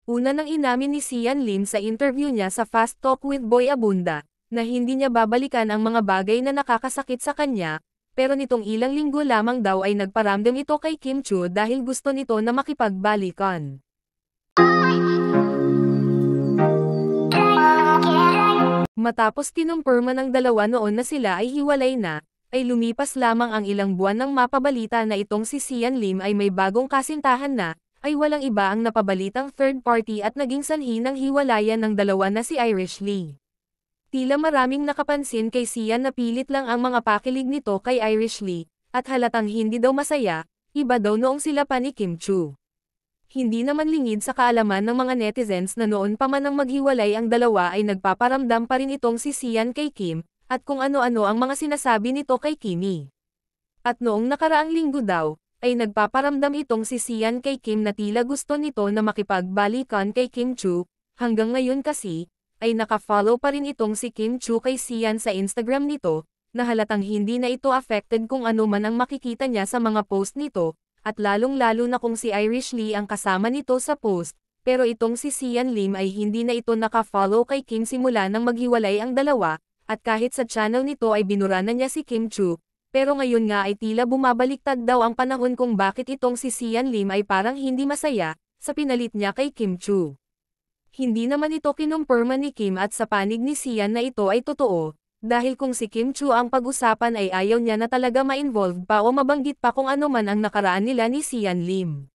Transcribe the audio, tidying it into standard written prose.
Una nang inamin ni Sian Lim sa interview niya sa Fast Talk with Boy Abunda, na hindi niya babalikan ang mga bagay na nakakasakit sa kanya, pero nitong ilang linggo lamang daw ay nagparamdam ito kay Kim Chu dahil gusto nito na makipagbalikan. Matapos kinumpirma ng dalawa noon na sila ay hiwalay na, ay lumipas lamang ang ilang buwan nang mapabalita na itong si Sian Lim ay may bagong kasintahan na, ay walang iba ang napabalitang third party at naging sanhi ng hiwalayan ng dalawa na si Irish Lee. Tila maraming nakapansin kay Sian na pilit lang ang mga pakilig nito kay Irish Lee, at halatang hindi daw masaya, iba daw noong sila pa ni Kim Chu. Hindi naman lingid sa kaalaman ng mga netizens na noon pa man nang maghiwalay ang dalawa ay nagpaparamdam pa rin itong si Sian kay Kim, at kung ano-ano ang mga sinasabi nito kay Kimi. At noong nakaraang linggo daw, ay nagpaparamdam itong si Sian kay Kim na tila gusto nito na makipagbalikan kay Kim Chu, hanggang ngayon kasi, ay naka-follow pa rin itong si Kim Chu kay Sian sa Instagram nito, na halatang hindi na ito affected kung ano man ang makikita niya sa mga post nito, at lalong-lalo na kung si Irish Lee ang kasama nito sa post, pero itong si Sian Lim ay hindi na ito naka-follow kay Kim simula nang maghiwalay ang dalawa, at kahit sa channel nito ay binura na niya si Kim Chu. Pero ngayon nga ay tila bumabaliktad daw ang panahon kung bakit itong si Sian Lim ay parang hindi masaya, sa pinalit niya kay Kim Chu. Hindi naman ito kinumpirma ni Kim at sa panig ni Sian na ito ay totoo, dahil kung si Kim Chu ang pag-usapan ay ayaw niya na talaga ma-involve pa o mabanggit pa kung ano man ang nakaraan nila ni Sian Lim.